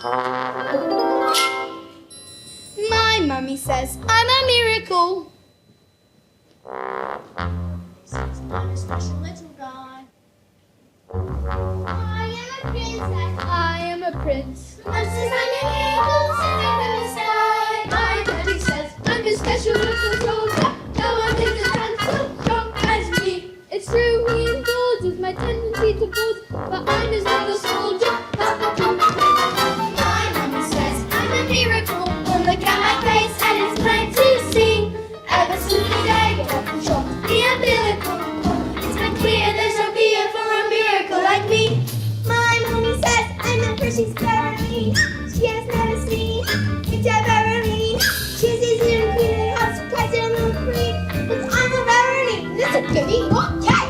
My mummy says I'm a miracle. Says I'm a special little guy. I am a princess. I am a prince. Mom says I'm a miracle sitting in the sky. My daddy says I'm a special little soldier. No one thinks a man so strong as me. It's true, he indulges my tendency to boast, but I'm his little soldier. My mummy says I'm a miracle. Well, look at my face and it's plain to see. Ever since the day I got control the umbilical. It's been clear there's no fear for a miracle like me. My mummy says I'm a precious berry. She has never seen it's a berry. She's easy to clean and has surprised and no free. But I'm a berry. That's a goodie. Okay.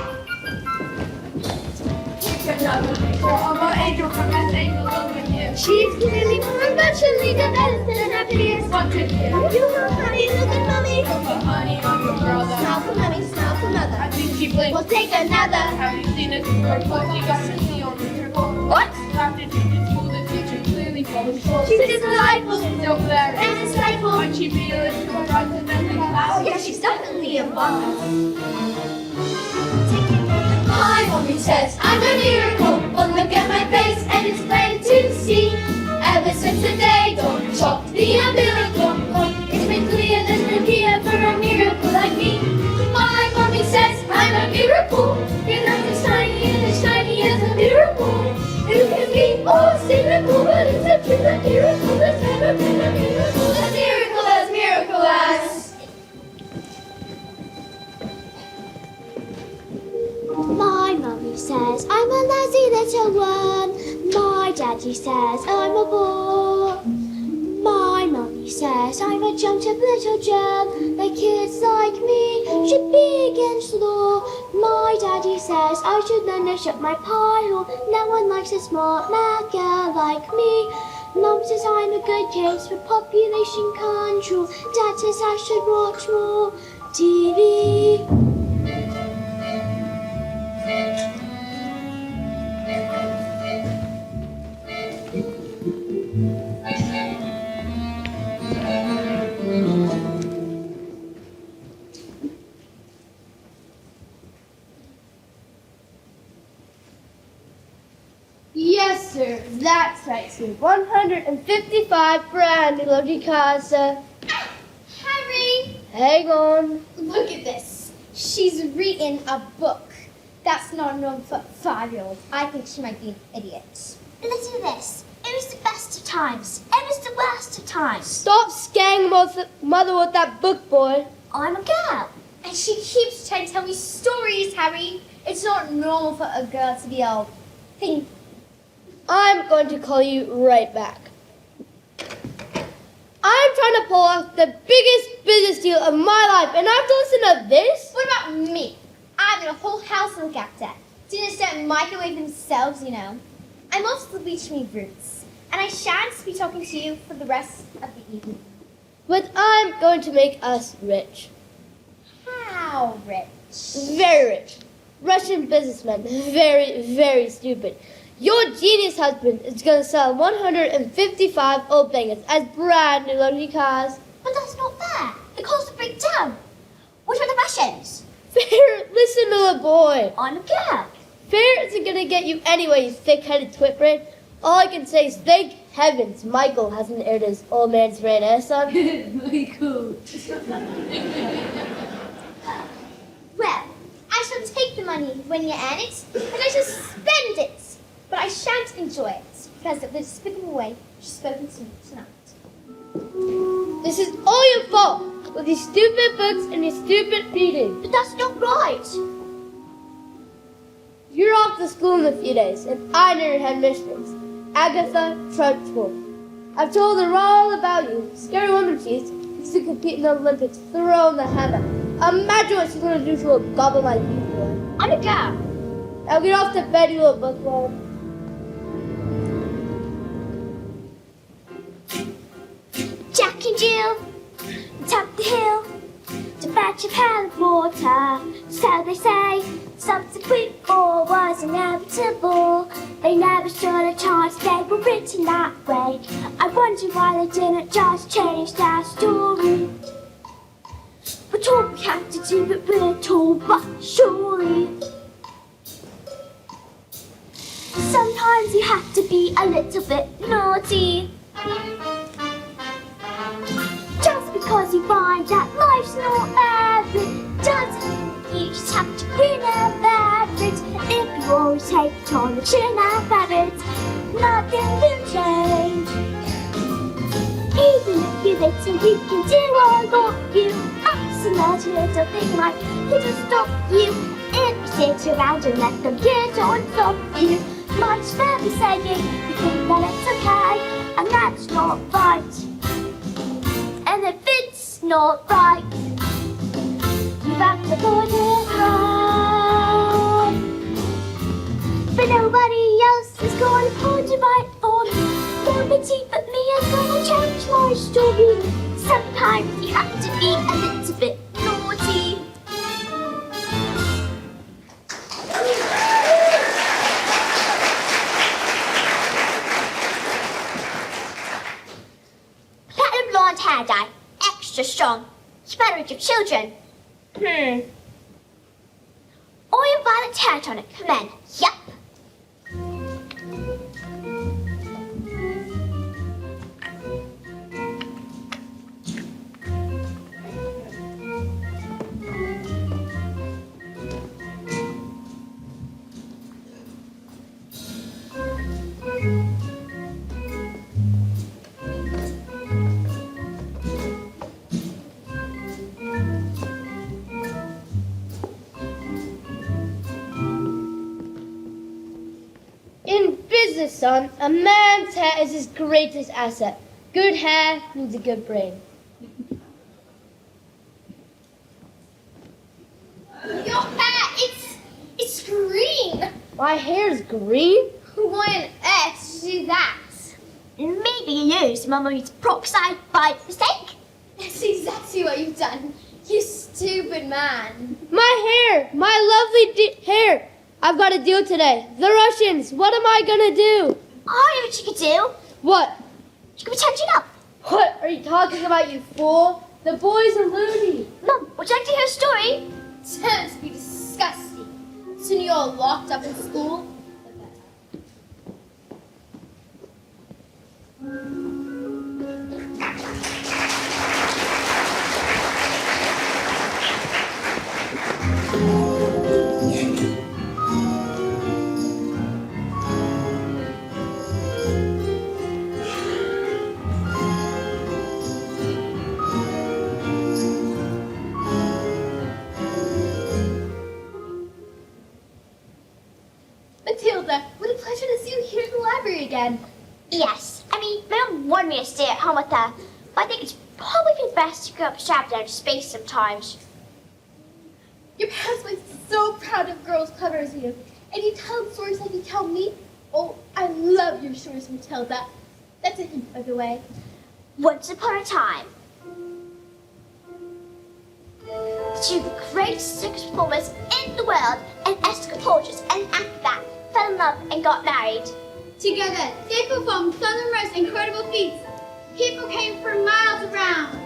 Another picture of our angel from this angel over here. She's clearly more emotionally developed than her peers. What to do? You know, honey, look at mommy. Put honey on your brother. Smile for mommy, smile for mother. I think she blinked. We'll take another. Have you seen it? Her report she got to see on the report. What? After teaching school, the teacher clearly falling short. She's delightful. So very. And insightful. When she realized her right to them in class. Oh, yeah, she's definitely a boss. My mommy says I'm a miracle. Well, look at my face and it's plain to see. Ever since the day dawn chopped the umbilical cord, it's been clear there's no here for a miracle like me. My mommy says I'm a miracle. You're not as shiny as a miracle. You can be all cynical, but it's a truth that miracle has never been a miracle. A miracle as miracle as. My mummy says I'm a lazy little worm. My daddy says I'm a bore. My mummy says I'm a jumped up little germ. The kids like me should be against the law. My daddy says I should learn to shut my pie hole. No one likes a smart mad girl like me. Mum says I'm a good case for population control. Dad says I should watch more TV. Yes, sir. That's right, sir. 155 brand new lovely casa. Harry! Hang on. Look at this. She's reading a book. That's not normal for a 5-year-old. I think she might be an idiot. Listen to this. It was the best of times. It was the worst of times. Stop scaring mother with that book, boy. I'm a girl. And she keeps trying to tell me stories, Harry. It's not normal for a girl to be all think. I'm going to call you right back. I'm trying to pull off the biggest business deal of my life, and I have to listen to this? What about me? I've got a whole house to look after. Didn't start microwave themselves, you know. I'm off to the beach to meet Roots, and I shan't be talking to you for the rest of the evening. But I'm going to make us rich. How rich? Very rich. Russian businessmen. Very, very stupid. Your genius husband is going to sell 155 old bangers as brand new luxury cars. But that's not fair. The cars will break down. What are the Russians? Fair, listen to the boy. I'm a girl. Fair isn't going to get you anyway, you thick-headed twitbread. All I can say is thank heavens Michael hasn't aired his old man's ran ass on. Michael. Well, I shall take the money when you earn it, and I shall spend it. But I shan't enjoy it, because of the despicable way she's spoken to me tonight. This is all your fault, with these stupid books and your stupid reading. But that's not right. You're off to school in a few days, and I know your headmistress, Agatha Trunchbull. I've told her all about you. Scary woman she is to compete in the Olympics, throw in the hammer. Imagine what she's going to do to a goblin like you, boy. I'm a girl. Now get off to bed, you little bookworm. Jack and Jill, top the hill, to fetch a pail of water. So they say, subsequent war was inevitable. They never stood a chance, they were written that way. why they didn't just change that story. We're told we have to do it, we're told, but surely. Sometimes you have to be a little bit naughty. Just because you find that life's not average doesn't mean you just have to win a average. If you always take it on the chin and habit, nothing will change. Even if you're little, you can do all of you. That's another little thing like it'll stop you. If you sit around and let them get on top of you, much better saying you think that it's okay, and that's not right. And if it's not right, you have to put it right. But nobody else is going to put it right for me. Nobody but me is going to change my story. Sometimes you have to be a little bit naughty. Platinum blonde hair dye, extra strong. It's better with your children. Oil violet hair tonic, come in. Yup. In business, son, a man's hair is his greatest asset. Good hair means a good brain. Your hair, it's green. My hair's green? Why on earth did you do that? Maybe you used Mummy's peroxide by mistake. That's exactly what you've done. You stupid man. My hair! My lovely hair! I've got a deal today. The Russians, what am I gonna do? I know what you could do. What? You could pretend you're not. What are you talking about, you fool? The boys are loony. Mum, would you like to hear a story? Sounds be disgusting. Soon you're all locked up in school. Matilda, what a pleasure to see you here in the library again. Yes. I mean, my mum wanted me to stay at home with her, but I think it's probably be best to go up strapped down to space sometimes. Your parents were so proud of girls clever as you, and you tell them stories like you tell me. Oh, I love your stories, Matilda. That's a hint, by the way. Once upon a time, two greatest circus performers in the world, and Esther Porges and after that, fell in love and got married. Together, they performed some of the most incredible feats. People came from miles around.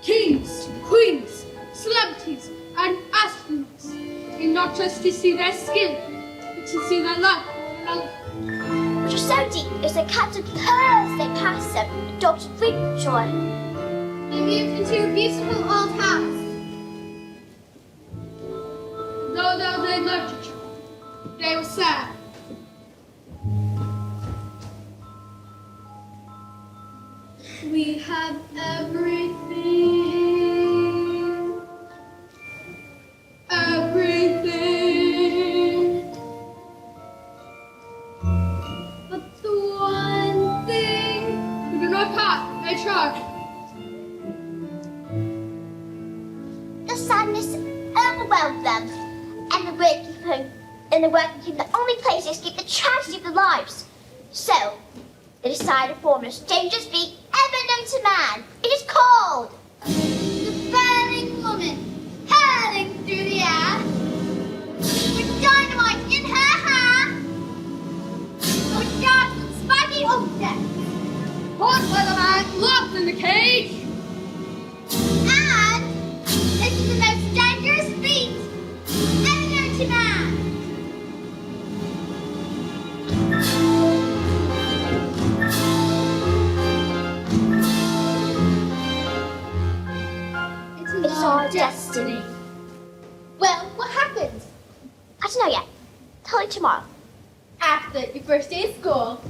Kings, queens, celebrities, and astronauts came not just to see their skill, but to see their love for one another. Which was so deep, it was like Captain Curse they passed them, and Dr. Freakjoy. They moved into a beautiful old house. Though they loved each other, they were sad. We have everything. Everything. But the one thing We do not part, they charge. The sadness overwhelmed them, and the working became the only place to escape the tragedy of their lives. So, they decided to form the strangest feat ever known to man. It is called the burning woman hurling through the air with dynamite in her hair, with darts and spiky objects to know yet. Tell you tomorrow. After your first day of school.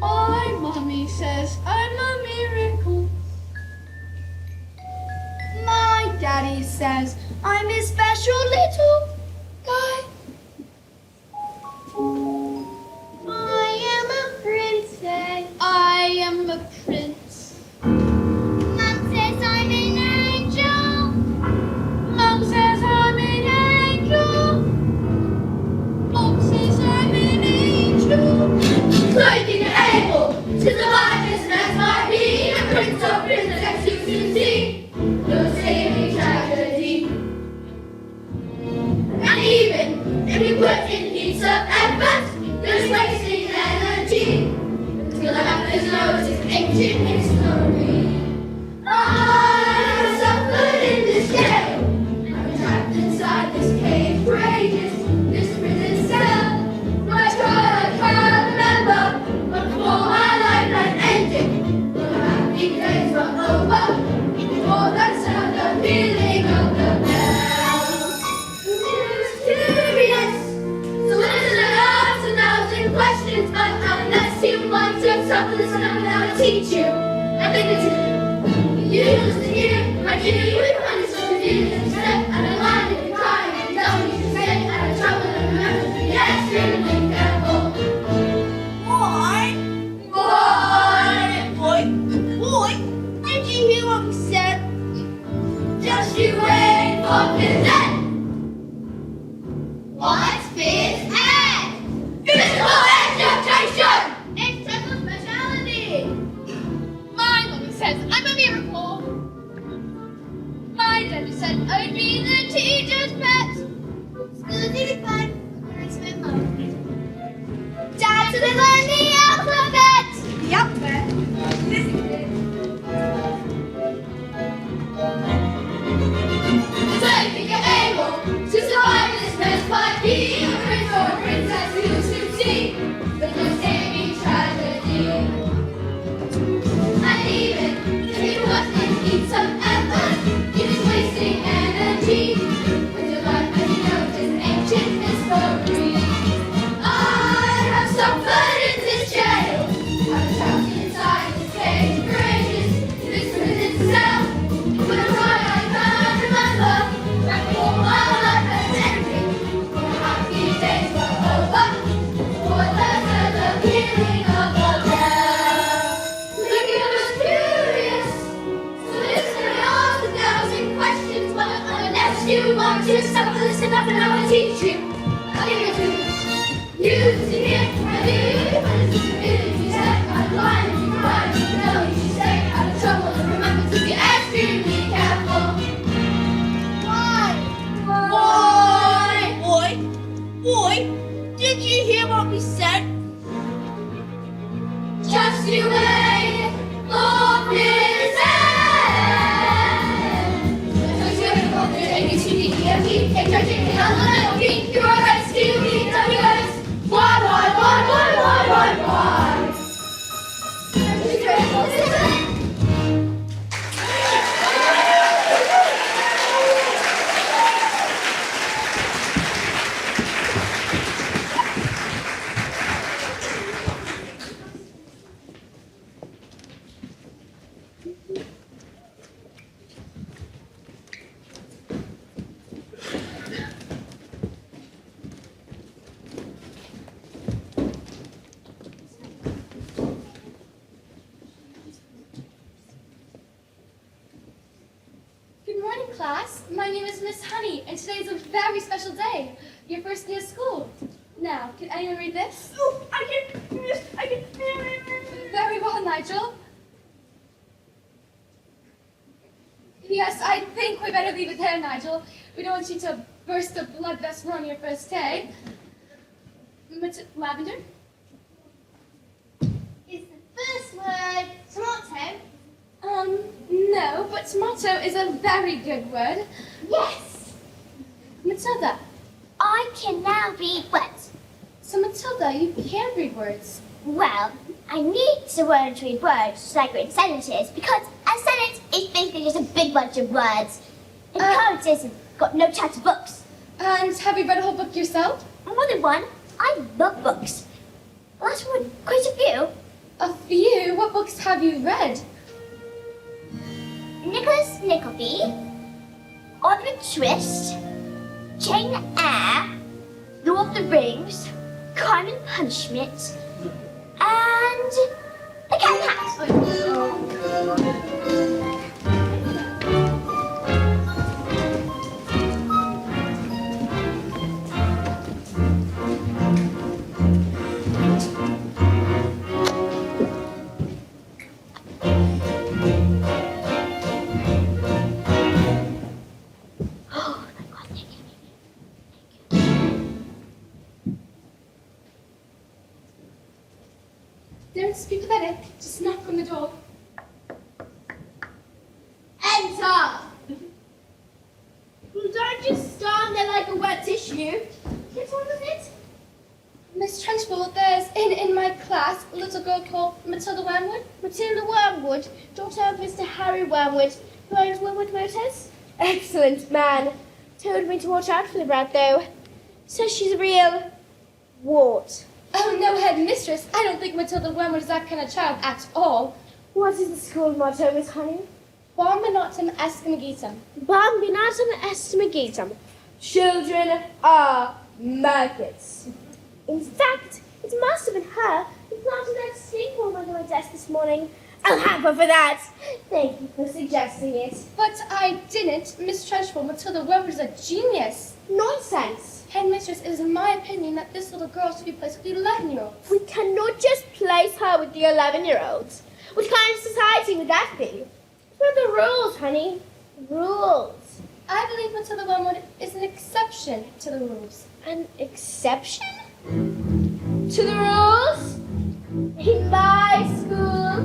My mommy says I'm a miracle. My daddy says I'm a special little guy. I am a princess. I am a prince. Mom says I'm an angel. Mom says I'm an angel. Mom says I'm an angel. Striking an able to survive this mess might be a prince or princess you can see. No saving tragedy. And even if you put in heaps of effort, you're just wasting energy. Until the happiness knows its ancient history. I have suffered in this jail. I'm trapped inside this cage for ages. This prison cell. I can't remember, but before my lifeline ended, when the happy days were over, before that sound of feeling of the bell. It was curious, so listen and ask 1,000 questions, but unless you want to suffer this enough, now I teach you. I think it's you listen here, I do you punish the feelings, step out of line if you cry, and you don't need to say out of trouble, and remember to be extremely careful. Boy, did you hear what we said? Just you wait for phys ed. What's phys ed? Physical education! It's total speciality. My mommy says I'm a miracle. My daddy said I'd be the teacher's pet. School's really fun. I remember. Dad said I learned the alphabet. The alphabet? So if you're able to survive this mess, might be a prince or a princess who should see the no saving tragedy. And even if you must need some effort, you're just wasting energy. When your life has known this ancient history. I have suffered in this jail. I'm trapped inside this cage for ages. This prison cell. When I cry, I can't remember. Back before my life has ended. When the happy days were over. Before the feeling of the bell. Look, it was curious. So listen and ask 1,000 questions, but unless you want to suffer this enough, and I will teach you. I'll give it to you. You listen here, I do you punish the feelings you said. I'm blind if you cry, you know you should stay out of trouble, and remember to be extremely careful. Boy, did you hear what we said? Just you wait for phys ed. Just you wait for phys ed. ABCDEFG, HIJ, you're a rescue, EWS. Why? Just you wait for phys ed. Good morning, class. My name is Miss Honey, and today is a very special day. Your first day of school. Now, can anyone read this? Oh, I can. Very well, Nigel. Yes, I think we better leave it there, Nigel. We don't want you to burst a blood vessel on your first day. Lavender? Is the first word tomato? No. tomato is a very good word. Yes, Matilda, I can now read words. so Matilda, you can read words. Well, I need to learn to read words like read sentences because a sentence is basically just a big bunch of words. And poets isn't got no chapter books. And have you read a whole book yourself? More than one. I love books. Last one, quite a few. A few? What books have you read? Nicholas Nickleby, Oliver Twist, Jane Eyre, Lord of the Rings, Crime and Punishment, and The Cat and the Hat. Don't be pathetic. Just knock on the door. Enter! Don't just stand there like a wet tissue. Get on with it. Miss Trunchbull, there's in my class a little girl called Matilda Wormwood. Matilda Wormwood, daughter of Mr. Harry Wormwood, who owns Wormwood Motors. Excellent man. Told me to watch out for the brat, though. Says she's a real wart. Oh, no, headmistress. I don't think Matilda Wormwood is that kind of child at all. What is the school motto, Miss Honey? Bombinatum est magitum. Bambinatum est magitum. Children are maggots. In fact, it must have been her who planted that snake worm under my desk this morning. I'll have her for that. Thank you for suggesting it. But I didn't. Miss Trunchbull, Matilda Wormwood is a genius. Nonsense. Headmistress, it is my opinion that this little girl should be placed with the 11-year-olds. We cannot just place her with the 11-year-olds. What kind of society would that be? What are the rules, honey? Rules. I believe Matilda Wormwood is an exception to the rules. An exception to the rules? In my school?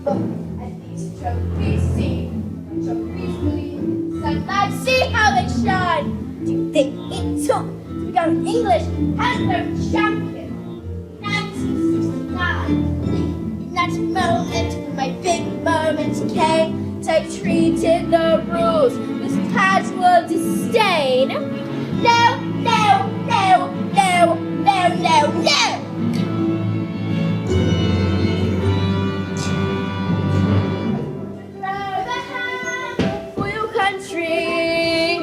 Look at these trophies, see. Trophies gleam. Sunlight, see how they shine. Do you think it took to become English anthem champion? 1969. In that moment, when my big moment came, I treated the rules with casual disdain. No, no, no, no, no, no, no! Throw the hand for your country.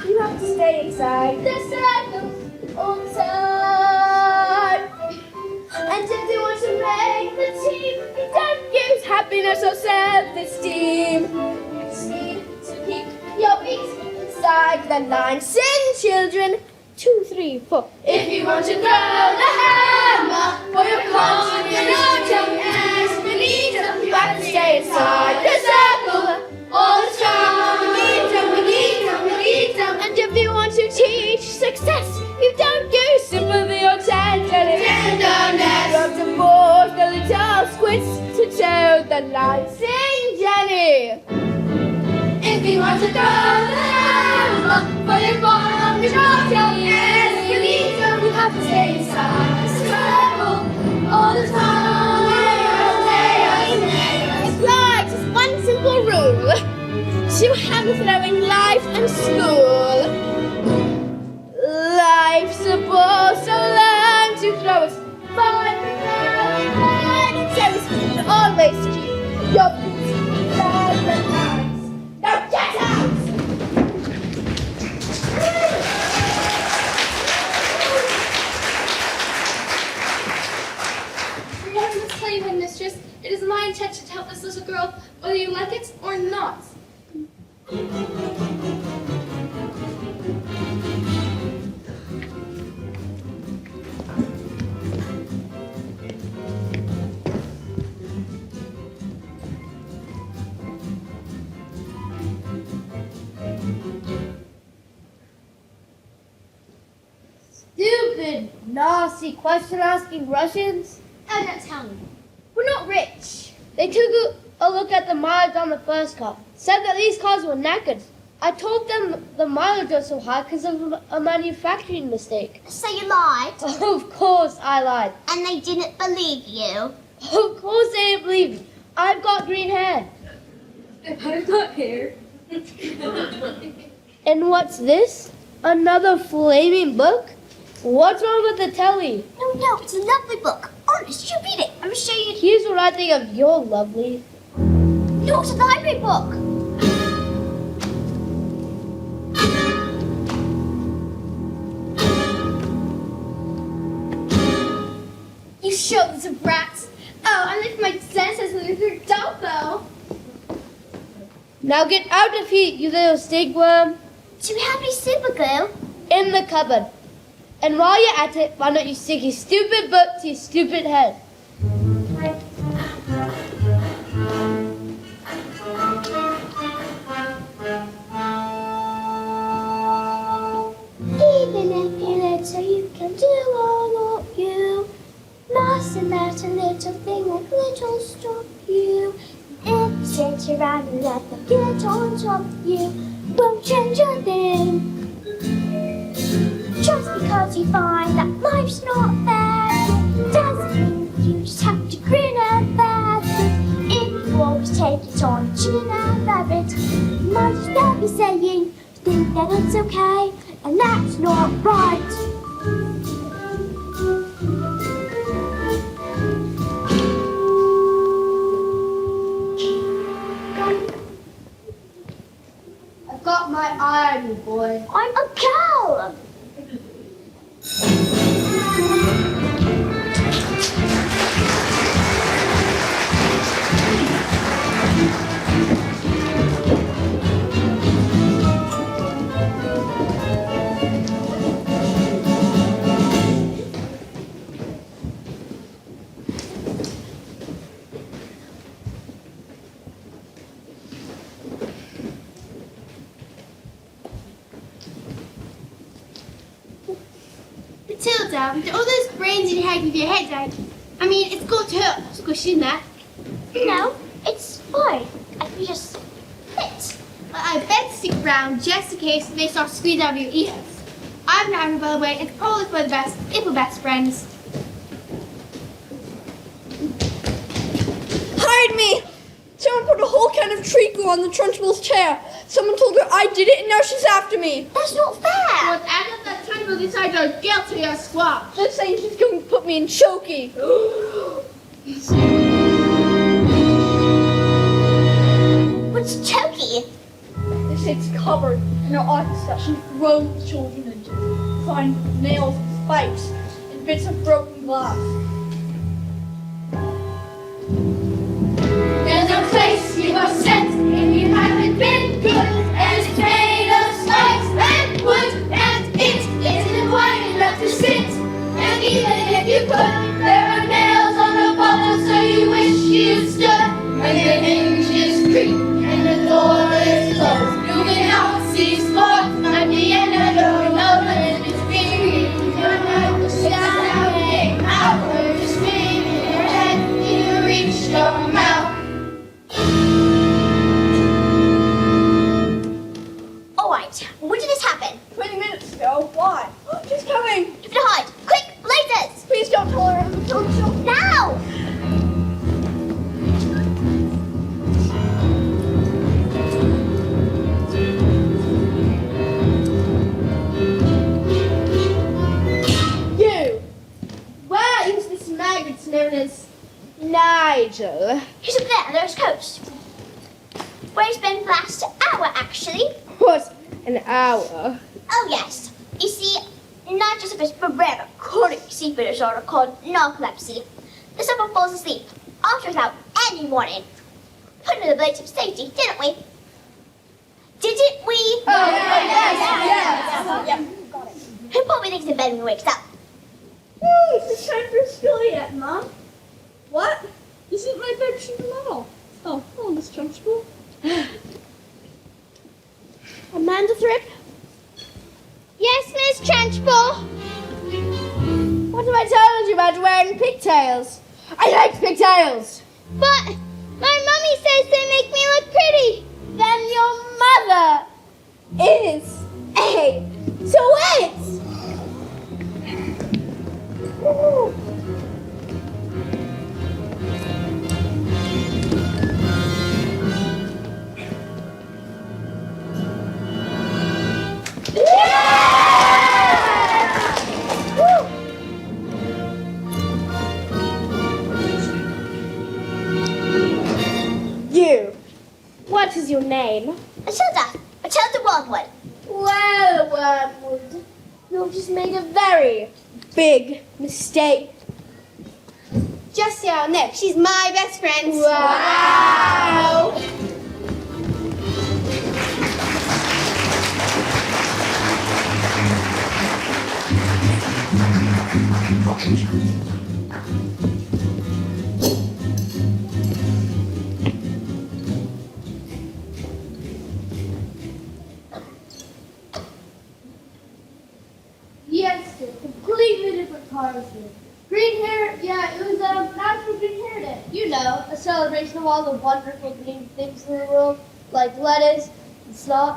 You have to stay inside the circle all the time. And if you want to make the team, you don't use happiness or self-esteem. You just need to keep your feet inside the line. Sing, children. 2, 3, 4. If you want to throw the hammer for your country, you have to stay inside the circle all the time. And if you want to teach success, you don't use sympathy or tenderness. You have to force the little squints to toe the line. Sing, Jenny. If you want to throw the hammer for your country, you have to stay inside the circle all the time. Apply just one simple rule to hand-throwing life and school. Life's a ball, so learn to throw it far and tennis, and always keep your feet inside the lines. Now get out! I must tell you, headmistress, it is my intention to help this little girl, whether you like it or not. Stupid, nasty question asking Russians. Oh, don't tell me. We're not rich. They took a look at the mileage on the first car. Said that these cars were knackered. I told them the mileage was so high because of a manufacturing mistake. So you lied? Of course I lied. And they didn't believe you? Of course they didn't believe me. I've got green hair. I've got hair. And what's this? Another flaming book? What's wrong with the telly? No, it's a lovely book. Honest, you read it. I'm going to show you. Here's what I think of your lovely. No, it's a library book. You shoulders of rats. Oh, I left my senses in your Dumbo. Now get out of here, you little stickworm. Do we have any super glue? In the cupboard. And while you're at it, why don't you stick your stupid book to your stupid head? Even if you're little, you can do all of you. Mustn't let a little thing like little stop you. If you sit around and let them get on top of you, won't change a thing. Just because you find that life's not fair, doesn't mean you just have to grin and bear it. If you always take it on the chin and bear it, you might as well be saying you think that it's okay, and that's not right. I've got my eye on you, boy. I'm a girl. Matilda, with all those brains in your head give you a headache. I mean, it's got to hurt squishing that. No, it's fine. I can just fit. Well, I better stick around just in case they start squeezing out of your ears. I'm Nana, by the way, and probably for the best if we're best friends. Hide me! Someone put a whole can of treacle on the Trunchbull's chair. Someone told her I did it and now she's after me. That's not fair. Well, Agatha Trunchbull decided to guilty as squash. They're saying she's going to put me in choky. What's choky? They say it's covered in her office that she throws children into. Find nails and spikes and bits of broken glass. There's a place you are sent if you haven't been good, and it's made of spikes and wood, and it isn't quite enough to sit. And even if you could, there are nails on the bottom, so you wish you stood. And the hinges creak, and the door is closed. You can now see sports at the end of your nose, and it's screaming. You're not shouting out, you're screaming your head, you reach your mouth. Alright, when did this happen? 20 minutes ago. Why? She's coming. You have to hide. Quick, lasers! Please don't tell her. Now! You! Where is this maggot known as Nigel? He's up there, there's Coast. Where he's been for the last hour, actually. What? An hour? Oh, yes. You see, Nigel's a forever chronic seafood disorder called narcolepsy. The sufferer falls asleep after without any warning. Put him in a place of safety, didn't we? Didn't we? Oh, yes. Who probably thinks in bed when he wakes up? It's time for school yet, Mom. What? This is my bed sheet model. Oh, hello, Miss Trunchbull. Amanda Thripp? Yes, Miss Trunchbull. What have I told you about wearing pigtails? I like pigtails! But my mummy says What is your name? Matilda. Matilda Wormwood. Well, Wormwood, you've just made a very big mistake. Just our Nick. She's my best friend. Wow! Yes, sir. Completely different cars here. Green hair, yeah, it was National Green Hair Day. You know, a celebration of all the wonderful green things in the world, like lettuce and salt.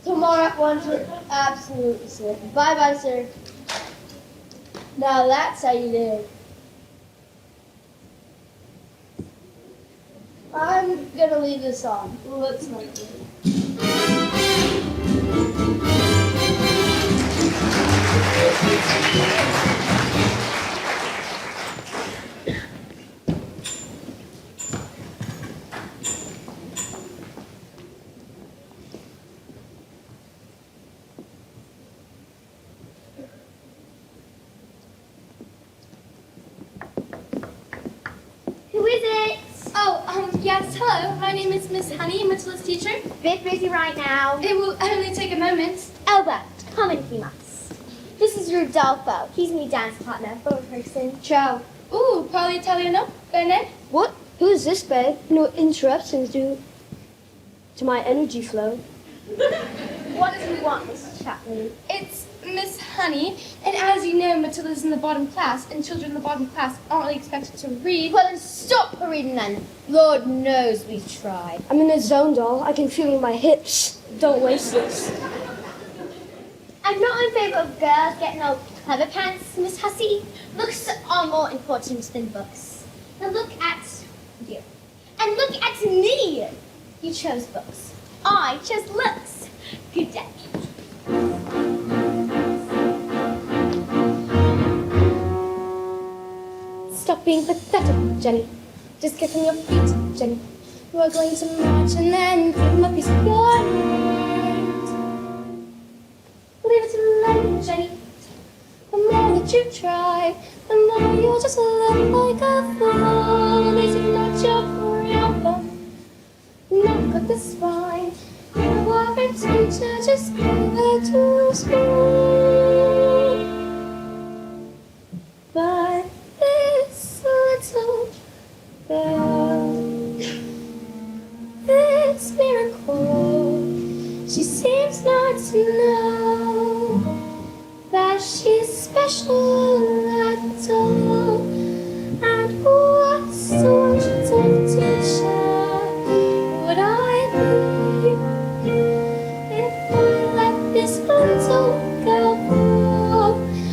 Tomorrow at 1, sir. Absolutely, sir. Bye-bye, sir. Now that's how you do. I'm gonna leave this on. Let's not do it. Who is it? Oh, yes, hello. My name is Miss Honey, Matilda's teacher. Bit busy right now. It will only take a moment. Albert, come in if you must. This is Rodolfo. He's my dance partner for a person. Ciao. Ooh, parli Italiano? Bene? What? Who is this, babe? No interruptions to my energy flow. What does he want, Mrs. Chaplin? It's Miss Honey, and as you know, Matilda's in the bottom class, and children in the bottom class aren't really expected to read. Well, then stop reading then. Lord knows we've tried. I'm in a zone, doll. I can feel it in my hips. Don't waste this. I'm not in favour of girls getting all clever pants, Miss Hussey. Looks are more important than books. Now look at you. And look at me. You chose books. I chose looks. Good day. Stop being pathetic, Jenny. Just get on your feet, Jenny. We're going to march and then give them a piece of your heart. Leave it to them, Jenny. The more that you try, the more you'll just look like a fool. This is not your problem. Not got the spine. You're a warring teacher, just go back to school. But this little girl, this miracle, she seems not to know that she's special at all. And what sort of teacher would I be if I let this little girl go?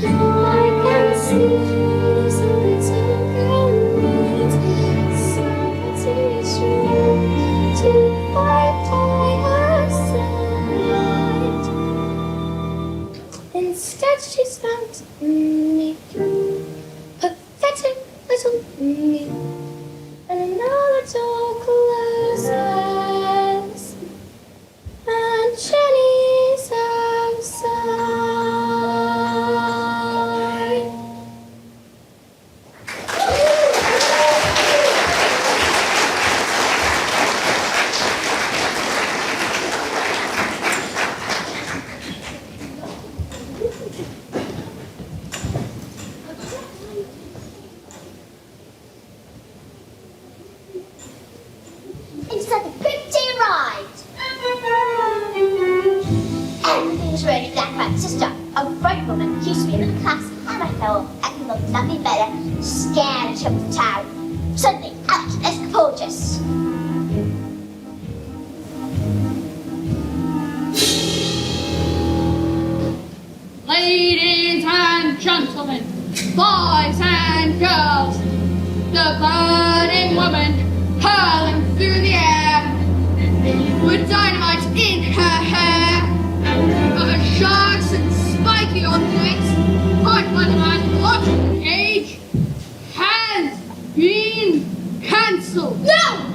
I can see this little girl needs somebody strong to fight by her side. Instead, she's found me, pathetic little me, and now the door closes, and Jenny's outside. It's like a good day ride. Everything's ready, black right sister. A bright woman used to be in the class, and I felt I could look nothing better. Scared to the town. Suddenly, out as the poultice. Ladies and gentlemen, boys and girls, the burning woman hurling through the air, with dynamite in her hair, over sharks and spiky objects, caught by the man locked in the cage, has been cancelled. No!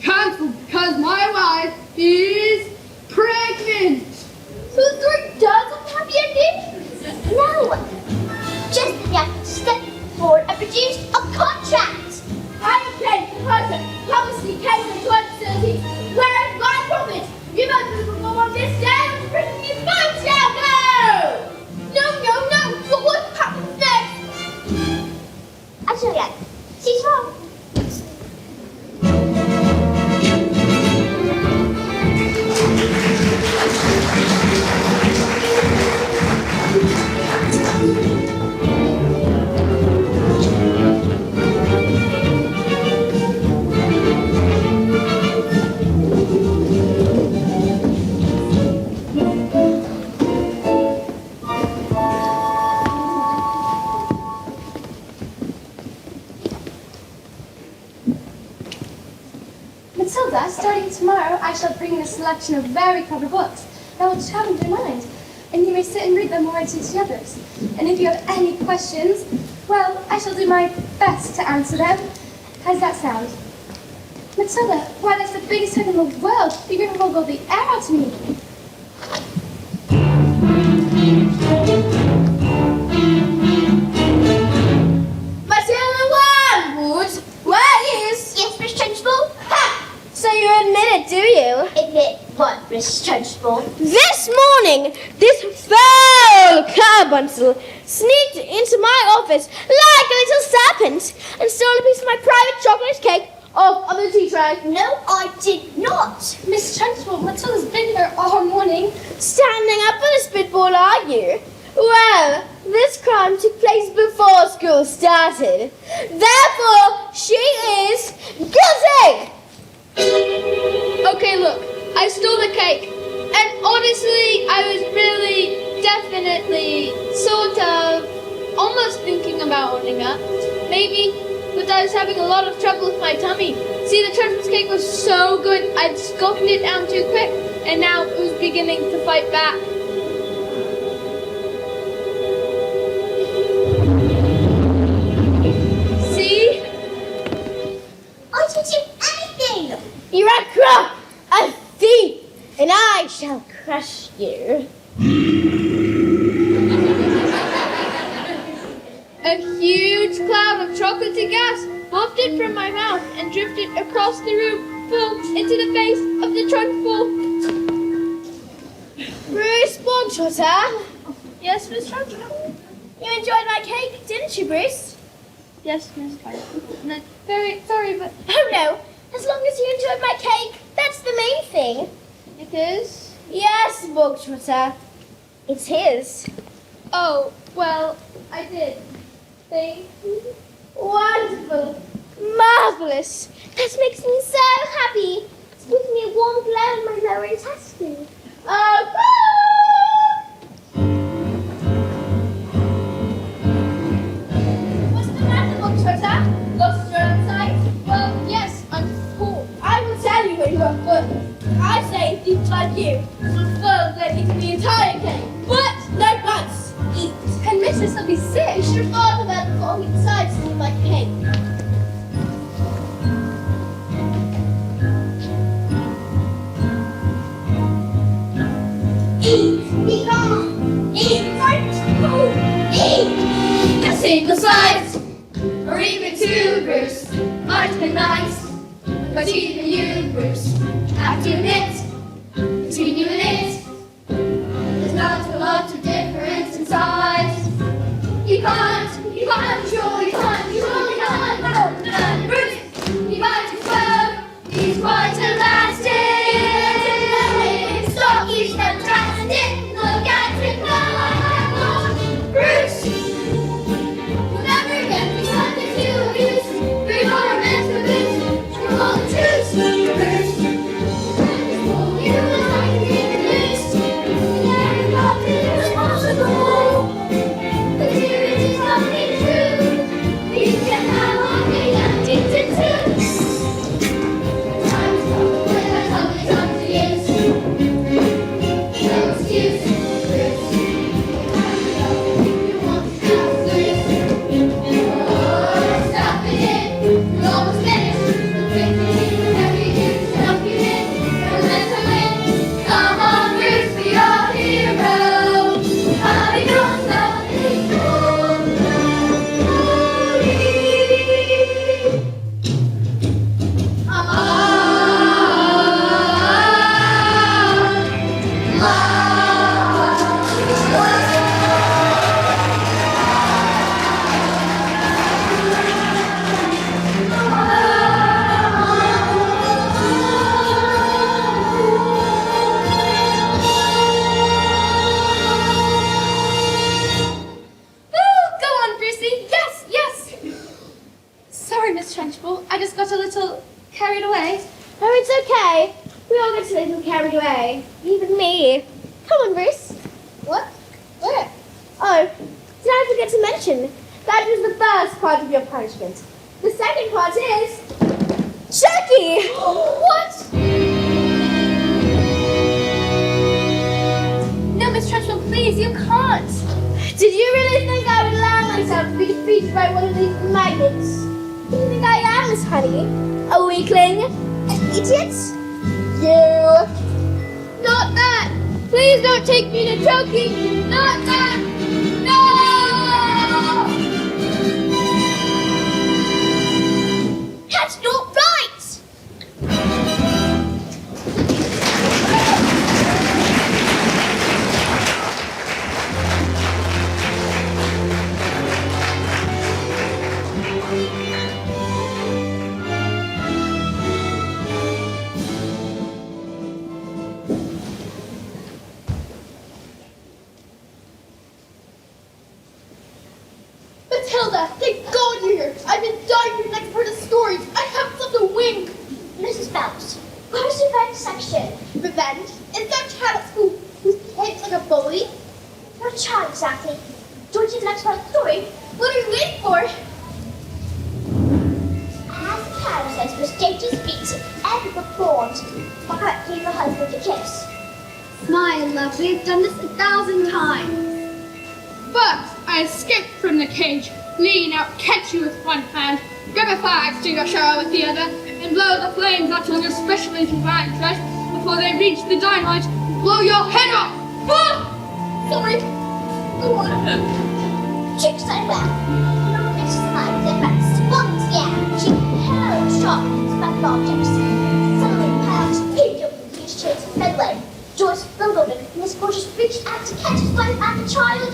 Cancelled because my wife is pregnant. So the story does have a happy ending? No. Just that you have to step forward and produce a contract. I am playing the person publicly catering to our facilities where I've got a profit. You must perform on this day and prison you both shall go! No, but what happens next? Actually, she's wrong. Matilda, starting tomorrow, I shall bring in a selection of very clever books that will challenge your mind, and you may sit and read them while I teach the others. And if you have any questions, well, I shall do my best to answer them. How's that sound? Matilda, why, that's the biggest head in the world. You're gonna hold all the air out to me. Matilda Wormwood, where is... Yes, Miss Trunchbull? So you admit it, do you? Admit what, Miss Trunchbull? This morning, this foul carbuncle sneaked into my office like a little serpent and stole a piece of my private chocolate cake off of the tea tray. No, I did not. Miss Trunchbull, Matilda's been here all morning. Standing up for the spitball, are you? Well, this crime took place before school started. Therefore, she is guilty! Okay, look, I stole the cake. And honestly, I was really, definitely, sort of, almost thinking about owning up. Maybe, but I was having a lot of trouble with my tummy. See, the Trunchbull's cake was so good, I'd scoffed it down too quick. And now it was beginning to fight back. See? I didn't do anything. You're a crook, a thief, and I shall crush you. A huge cloud of chocolatey gas wafted from my mouth and drifted across the room, full into the face of the Trunchbull. Bruce Bogtrotter, Yes, Miss Trunchbull? you enjoyed my cake, didn't you, Bruce? Yes, Miss Trunchbull. No, very sorry, but Oh no, as long as you enjoyed my cake, that's the main thing. it is. Yes, Bogtrotter, it's his. Oh, well, I did. Thank you. Wonderful, marvelous. That makes me so happy. It's giving me a warm glow in my lower intestine. Oh, What's the matter, Bogtrotter? Lost your appetite? Well, yes, I'm full. I will tell you when you are full. I say thieves like you will full let eat the entire cake. But no buts. Eat. And Mistress will be sick. You should have thought of that before he decides to eat my cake. Eat. Be gone. Eat. Eat. A single slice, or even two, Bruce, might have been nice. But even you, Bruce, have to admit, between you and it, there's not a lot of difference in size. You can't, sure, you can't, Bruce, he might as well, he's quite elastic. Stop, he's fantastic, look at him now, Bruce. You'll never get me something to abuse, bring more romance to Bruce, you're all the truth, Bruce. got a little carried away. Oh, it's okay. We all get a little carried away. Even me. Come on, Bruce. What? Where? Oh, did I forget to mention? That was the first part of your punishment. The second part is... Jackie! What? No, Miss Trunchbull, please, you can't. Did you really think I would allow myself to be defeated by one of these maggots? Who do you think I am, Miss Honey? A weakling? An idiot? You! Not that! Please don't take me to choking! Not that! No! That's not right! Matilda, thank God you're here! I've been dying for the next part of the story! I have something to wink! Mrs. Bounce, what was your revenge section? Revenge? Is that child at school who behaves like a bully? Not a child, exactly. Do you want to see the next part of the story? What are you waiting for? As the cow says, was Jake's feet ever performed, Margaret gave her husband a kiss. My love, we've done this 1,000 times. First, I escape from the cage, lean out, catch you with one hand, grab a fire extinguisher with the other, and blow the flames out on your specially designed dress before they reach the dynamite and blow your head off! Ah! Sorry. Go on. Chick said well. Not next time, their backs swung to the air. She hurled sharp, smacked objects. Suddenly, piles picked up the huge chairs and medley. Joyce stumbled and Miss Gorgeous reached out to catch his wife and the child.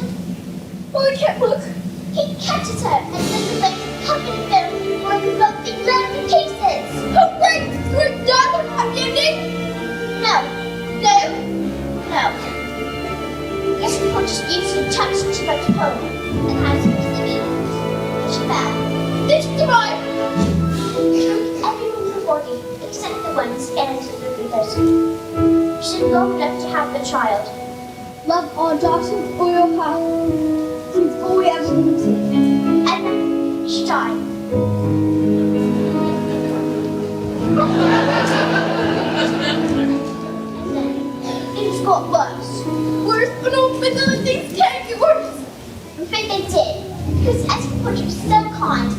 Well, I can't look. He catches her and then the legs cut in film like a lovely in pieces. Oh, great! We're done! Happy ending? No, No? no. Miss Gorgeous used the touch to go home and had some easy and she fell. This is right! Everyone in the body, except the ones in the fetus. She's long enough to have the child. Love our daughters or your path. Please, all we ever need. And then she died. And then things got worse. Worse, but no, but other things can't get worse! I'm afraid they did. Because Escapade was so kind,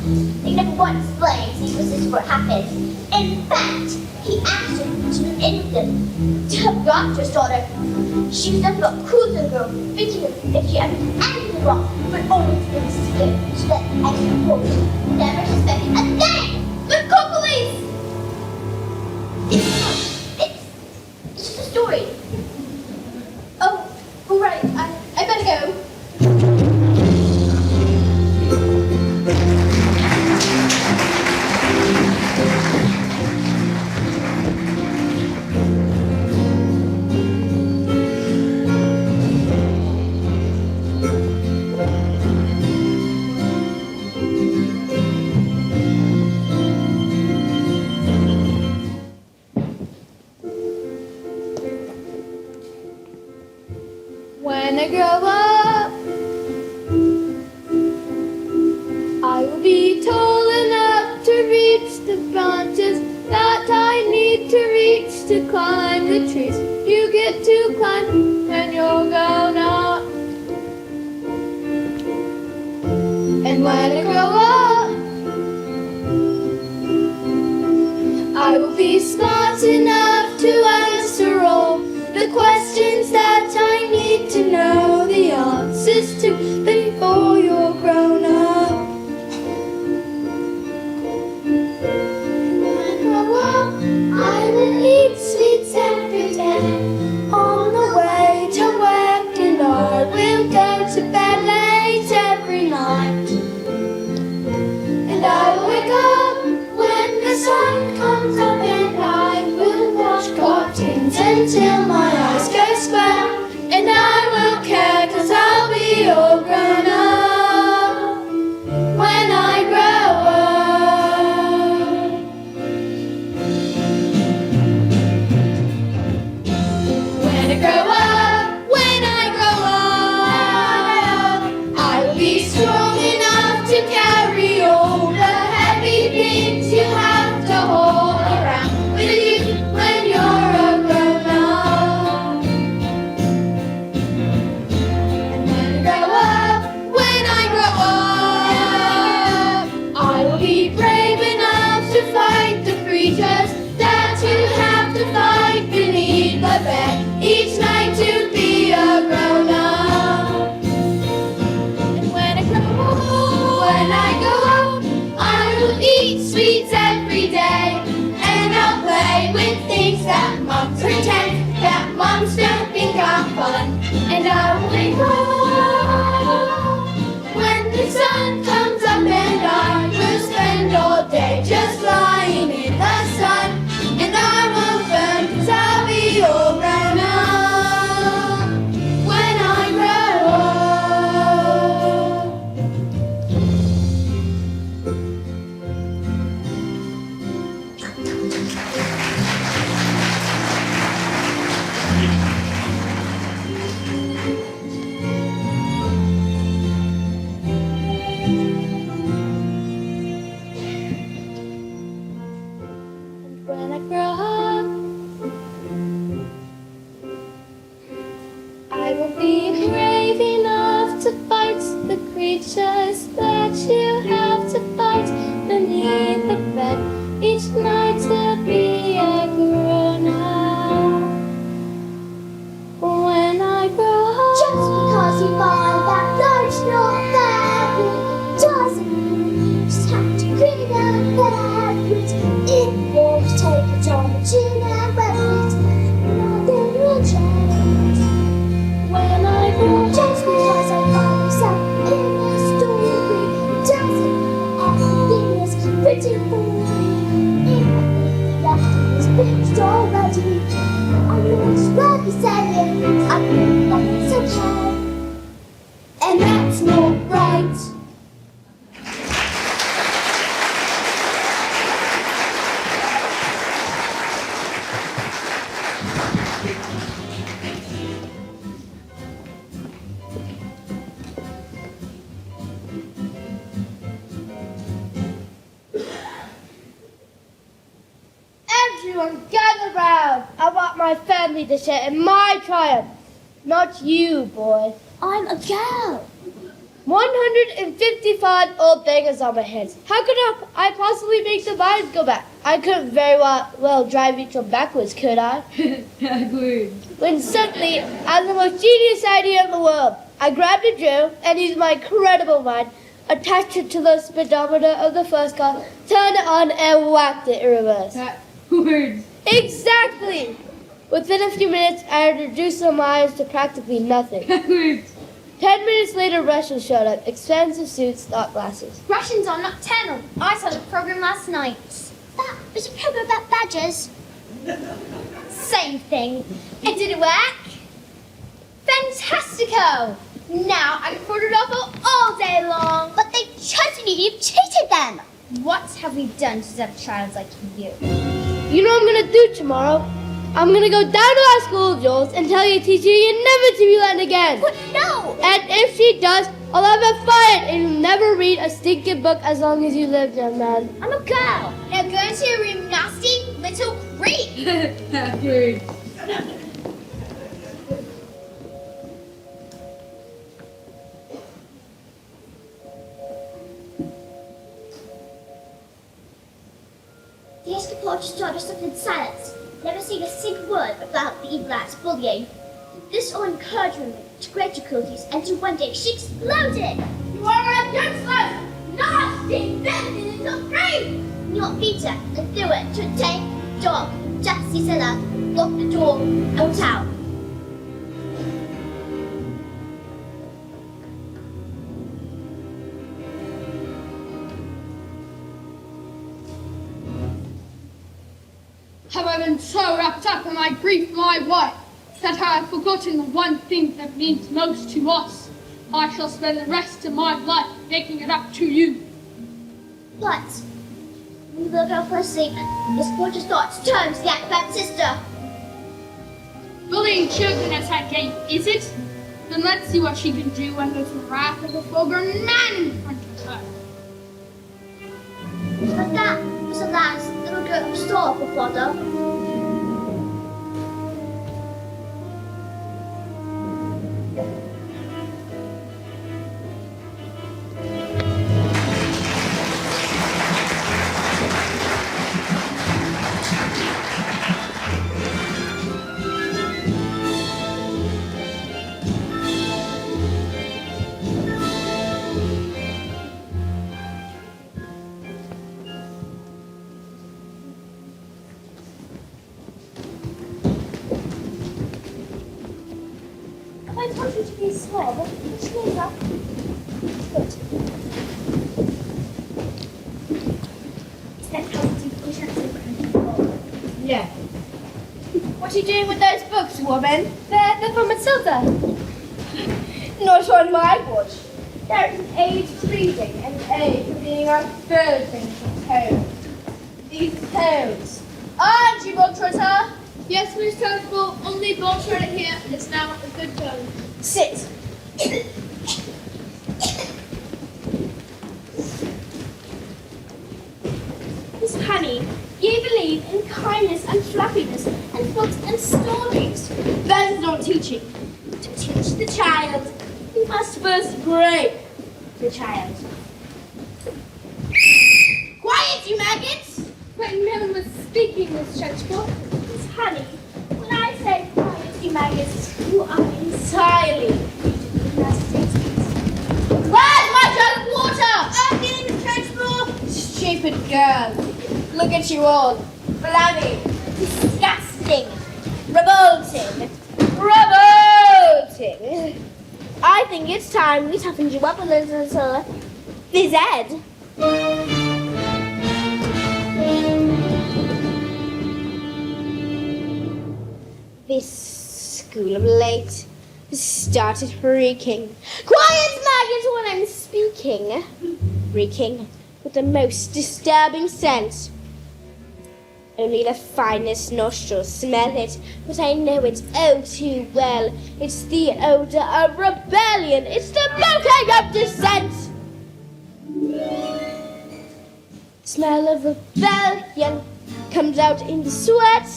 they never once blamed he was this what happened. In fact, he asked her to move in with them, to her doctor's daughter. She was nothing but a cruel little girl, thinking if she ever did anything wrong, but only to be scared, so that Escapade never suspected a thing! Let's call police! It's just a story. Oh, all right. I better go. When I grow up, I will be tall enough to reach the branches that I need to reach to climb the trees you get to climb when you're grown up. And when I grow up, I will be smart enough to answer all the questions that I need to know the answers to before you're grown up. When I grow up, I will eat sweets every day on the way to work, and I will go to bed late every night. And I will wake up when the sun comes up, and I will watch cartoons until my eyes go square. And I won't care, 'cause I'll be all grown up when I grow up. and I will wait home when the sun comes up, and I will spend all day just lying in the sun, and I won't burn 'cause I'll be all grown up when I grow up. When I grow up, I will be brave enough to fight the creatures that you have to fight beneath the bed each night to be a grown up. When I grow up, just because you find that life's not fair, doesn't mean you just have to clean up that root. It won't take a ton of gin and rabbit, nothing will change. When I grow up, just because I find myself in a story, doesn't mean everything is pretty for me. If I think that is finished already, I know it's worth me saying, I think that it's okay, and that's not right. Everyone gather round. I want my family to share in my triumph. Not you, boy. I'm a girl. 155 old bangers on my hands. How could I possibly make the lines go back? I couldn't very well drive each one backwards, could I? Backwards. When suddenly, I had the most genius idea in the world. I grabbed a drill and used my incredible mind, attached it to the speedometer of the first car, turned it on, and whacked it in reverse. Backwards. Exactly! Within a few minutes, I had reduced the miles to practically nothing. Backwards. 10 minutes later, Russians showed up. Expensive suits, dark glasses. Russians are nocturnal. I saw the program last night. That was a program about badgers. Same thing. And did it work? Fantastico! Now I can put it off all day long. But they've chosen you. You've cheated them. What have we done to deserve a child like you? You know what I'm gonna do tomorrow? I'm gonna go down to our school of yours and tell your teacher you're never to be let again. But no. And if she does, I'll have her fired and you'll never read a stinking book as long as you live, young man. I'm a girl. Now go into your room, nasty little creep. Backwards. The escapade just told us something in silence. Never seen a single word about the evil acts bullying. This all encouraged women to great difficulties, and to one day she exploded. You are a useless, nasty, filthy little creep! Not Peter and threw it to a tank dog. Jaxie said that, locked the door, and went out. Have I been so wrapped up in my grief for my wife that I have forgotten the one thing that means most to us? I shall spend the rest of my life making it up to you. But when the girl fell asleep, his gorgeous thoughts turned to the acrobat sister. Bullying children is her game, is it? Then let's see what she can do when there's the wrath of a full-grown man in front of her. But that was the last little girl stole for father. don't want you to be a slob. Push your nose up. Good. Is that how you push out the Yeah. What are you doing with those books, woman? They're for Matilda. Not on my watch. There is an age of reading and an age of being unfolding for tones. These tones. Aren't you, Bontrotter? Yes, Miss Toadful, only Bob's read it here, and it's now a good tone. Sit. Miss Honey, you believe in kindness and fluffiness and books and stories. That is not teaching. To teach the child, you must first break the child. Quiet, you maggots! But Millen was speaking, Miss Trenchbull. Miss Honey, when I say quiet, you maggots, you are entirely Where's my jug of water? I'm getting the transport. Stupid girl. Look at you all. Flabby. Disgusting. Revolting. Revolting. I think it's time we toughened you up a little. This Ed. This school of late started reeking. Quiet, maggots, when I'm speaking. Reeking with the most disturbing scent. Only the finest nostrils smell it, but I know it oh too well. It's the odor of rebellion. It's the bouquet of dissent. Smell of rebellion comes out in the sweat,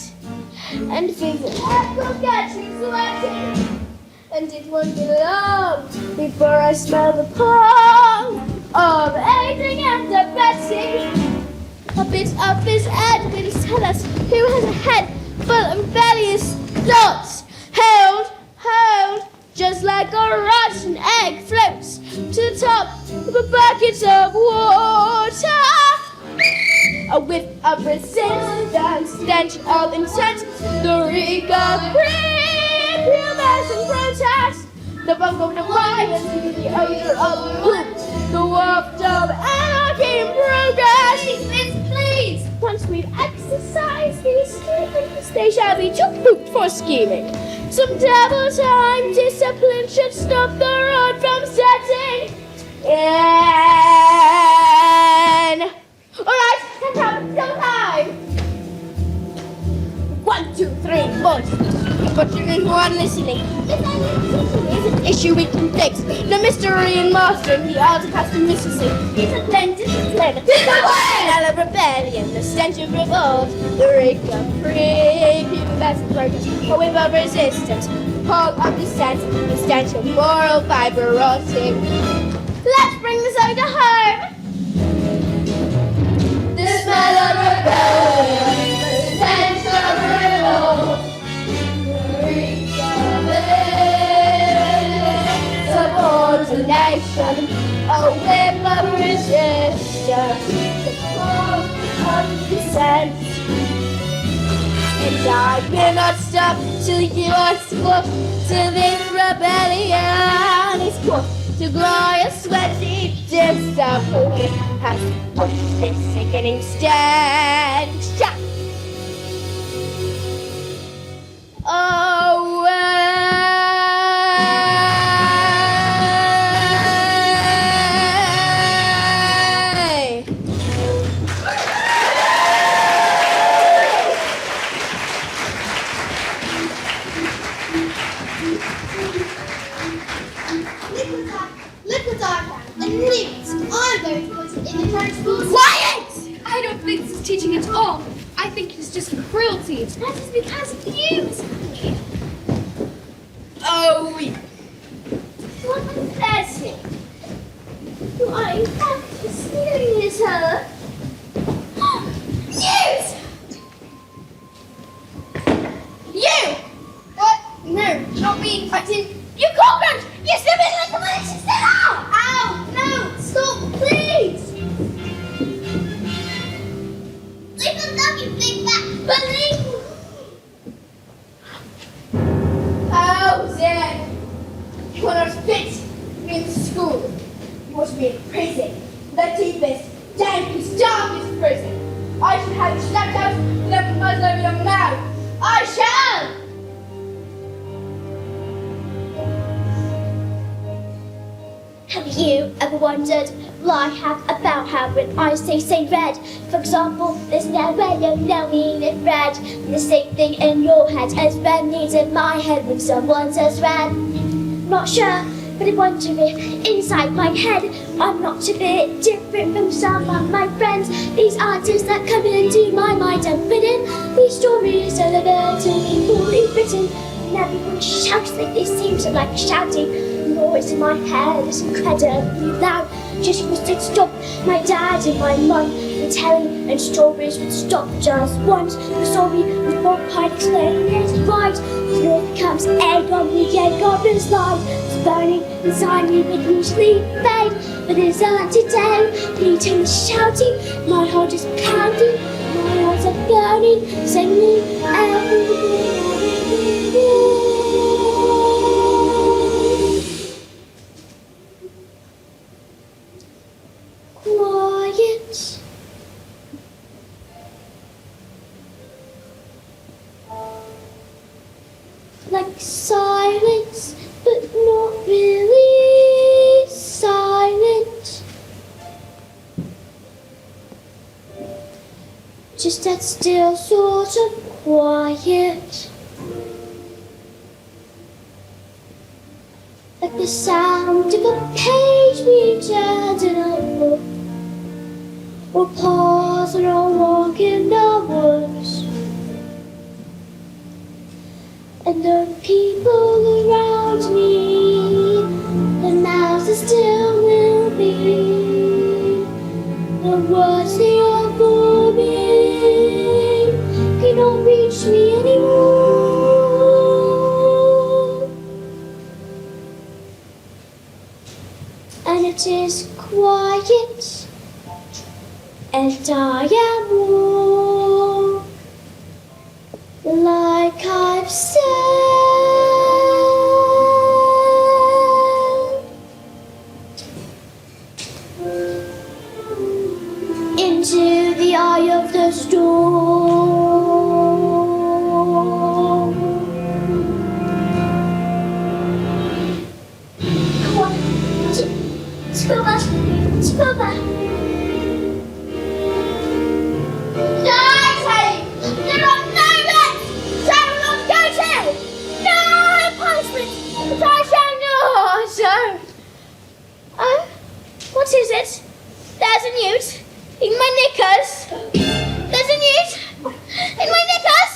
and things will get me sweating. And it won't be long before I smell the pong of aiding and abetting. A bit of this Ed will tell us who has a head full of rebellious thoughts. Hold, just like a rotten egg floats to the top of a bucket of water. A whiff of resistance, stench of intent, the reek of humors and protest, the bump of the violence, the odor of loot, the waft of anarchy and progress. Please! Once we've exercised these statements, they shall be took boot for scheming. Some double time discipline should stop the road from setting in. Alright, double time! 1, 2, 3, boys. But you need one listening. This teaching is an issue we can fix. The mystery and mastering the art of custom mysticism. It's a blend discipline. The smell of rebellion, the stench of revolt, the reek of prepubescent progress, a whiff of resistance, call of dissent, the stench of moral fiber rotting. Let's bring this over to home. The smell of rebellion, the stench of revolt, the reek of subordination, a whip of resistance, the call of dissent. And I will not stop till you are squat, till this rebellion is put to glorious sweaty disappointment has put this sickening stench away. Look what I found. A newt. I'm going to put it in the transport. Quiet! I don't think this is teaching at all. I think it's just cruelty. That is because of you, Miss Honey. Oh, yeah. What pathetic. You are in fact stealing this her. Newt! You! What? No, not me. I didn't. You cockroach! You stupid little malicious sinner! Ow! No! Stop, please! Leave the dog, you big fat bully! Oh, dear. wondered, well, I have about how when I say red. For example, there's no yellow, no meaning red. The same thing in your head as red means in my head when someone says red. Not sure, but I wonder if inside my head I'm not a bit different from some of my friends. These answers that come into my mind are written. These stories are liberally fully written. And everyone shouts like they seem to like shouting. The noise in my head is incredibly loud. Just wish they'd stop. My dad and my mum were telling, and stories would stop just once. The story was more quite explaining it right. The earth becomes egg on the egg on the slide. It's burning inside me but usually fade. But it's not today. Beating and shouting. My heart is pounding. My eyes are burning. Singing everything. Quiet. Like silence, but not really silent. Just that still sort of quiet. Like the sound of a page being turned in a book, or pause on a walk in the woods. And the people around me, their mouths are still will be. The words they are forming cannot reach me anymore. And it is quiet, and I am warm, like I've said, into the eye of the storm. Scuba, scuba. What is it? There's a newt in my knickers. There's a newt in my knickers.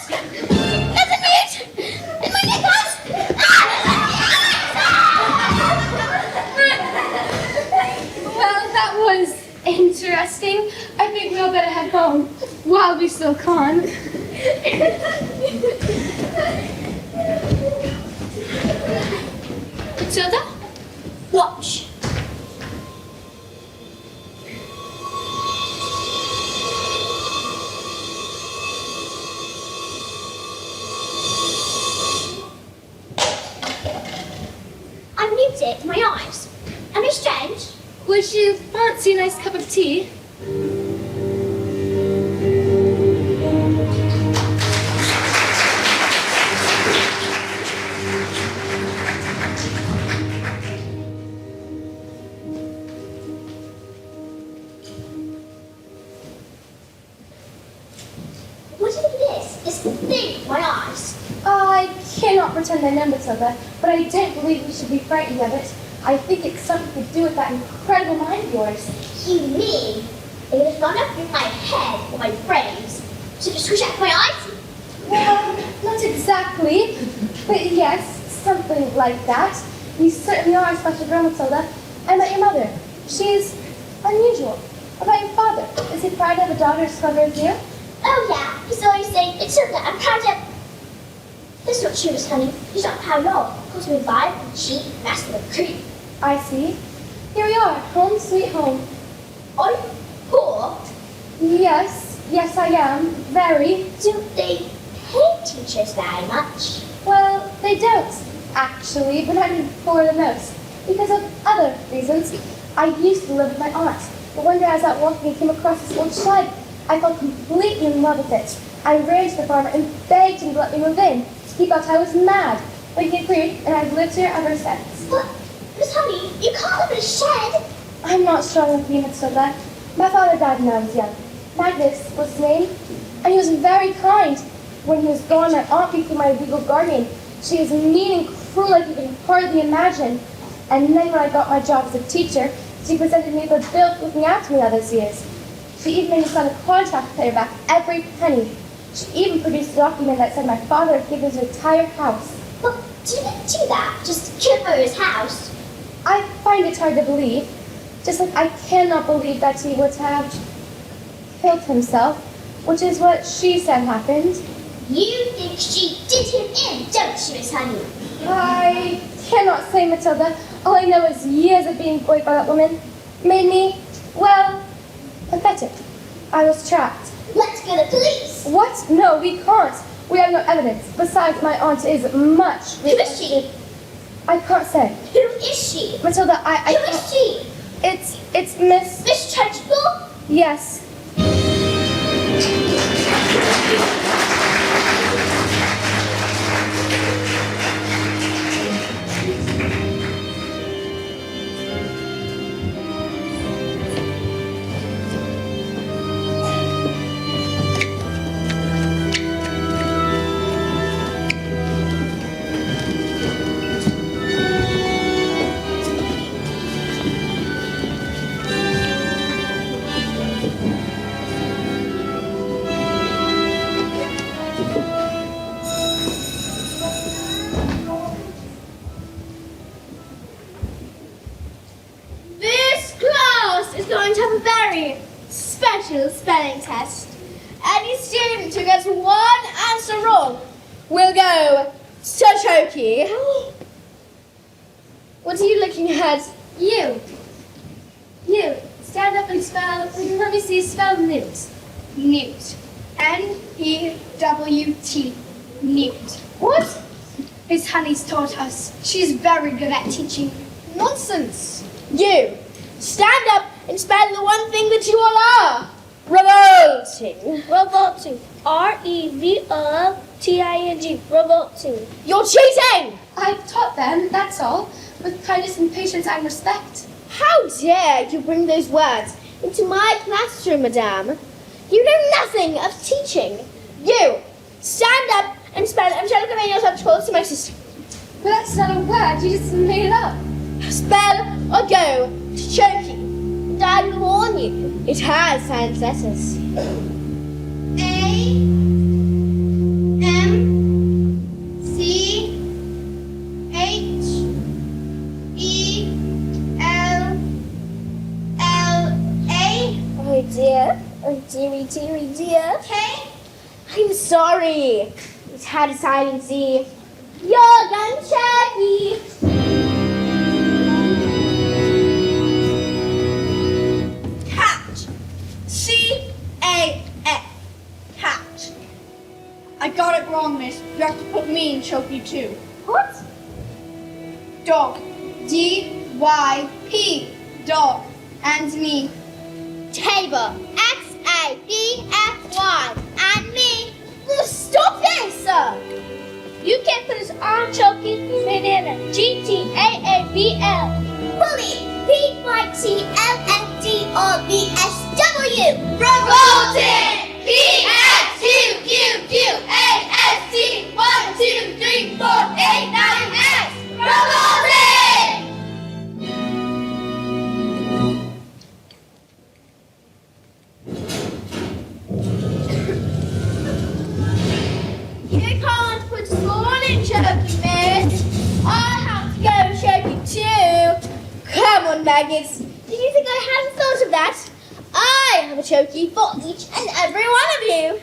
There's a newt in my knickers. Well, that was interesting. I think we all better head home while we still can. Matilda, watch. I'm muted, my eyes. Am I strange? Would you fancy a nice cup of tea? Whatever it is, it's the thing with my eyes. I cannot pretend I know Matilda, but I don't believe we should be frightened of it. I think it's something to do with that incredible mind of yours. You mean it would have gone up through my head or my brains to just squish out my eyes? Well, not exactly, but yes, something like that. You certainly are a special girl, Matilda. I met your mother. She's unusual. What about your father? Is he proud to have a daughter as clever as you? Oh yeah, he's always saying, Matilda, I'm proud of... That's not true, Miss Honey. He's not proud at all. Calls me vile, cheap, master of creep. I see. Here we are, home sweet home. Are you poor? Yes, I am. Very. Don't they pay teachers very much? Well, they don't, actually, but I'm for the most. Because of other reasons. I used to live with my aunt, but one day I was out walking and came across this old shed. I fell completely in love with it. I ran to the farmer and begged him to let me move in. He thought I was mad, but he agreed, and I've lived here ever since. But, Miss Honey, you can't live in a shed. I'm not strong with you, Matilda. My father died when I was young. Magnus was his name, and he was very kind. When he was gone, my aunt became my legal guardian. She was mean and cruel like you can hardly imagine. And then when I got my job as a teacher, she presented me with a bill for looking after me all those years. She even made me sign a contract to pay her back every penny. She even produced a document that said my father had given his entire house. But didn't do that, just give her his house. I find it hard to believe. Just like I cannot believe that he would have killed himself, which is what she said happened. You think she did him in, don't you, Miss Honey? I cannot say, Matilda. All I know is years of being bullied by that woman made me, well, pathetic. I was trapped. Let's go to the police. What? No, we can't. We have no evidence. Besides, my aunt is much... Who is she? I can't say. Who is she? Matilda, I Who can't... is she? It's Miss... Miss Trunchbull? Yes. This class is going to have a very special spelling test. Any student who gets one answer wrong will go to Choki. What are you looking at? You, stand up and spell, let me see, spell newt. Newt. N-E-W-T. Newt. What? Miss Honey's taught us. She's very good at teaching. Nonsense. You, stand up and spell the one thing that you all are. Revolting. Revolting. R-E-V-O-T-I-N-G. Revolting. You're cheating! I've taught them, that's all, with kindness and patience and respect. How dare you bring those words into my classroom, madame? You know nothing of teaching. You, stand up and spell Angelica Manuel's obstacle to my sister. But that's not a word, you just made it up. Spell or go to Choki. And I will warn you, it has silent letters. Oh dear. Oh dearie, dearie, dear. I'm sorry. It had a silent Z. You're going Choki. Cat. C-A-F. Cat. I got it wrong, miss. You have to put me in Choki too. What? Dog. D-Y-P. Dog. And me. Table. X-A-B-F-Y. And me. Well, stop this! You can't put us on Choki. Banana. G-T-A-A-B-L. Bully. P-Y-T-L-F-D-R-B-S-W. Revolting! P-S-Q-Q-Q-A-S-T 1, 2, 3, 4, 8, 9, S! Revolting! You can't put us all in Choki, miss. I have to go Choki too. Come on, maggots. Did you think I hadn't thought of that? I have a Choki for each and every one of you.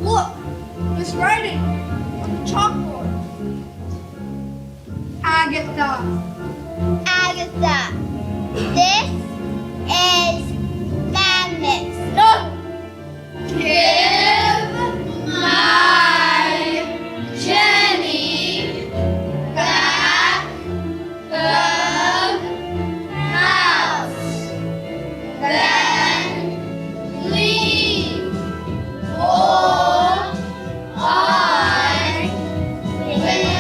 Look. There's writing on the chalkboard. Agatha. Agatha. This is Magnus. No. Give my Jenny back the house. Then leave, or I will get you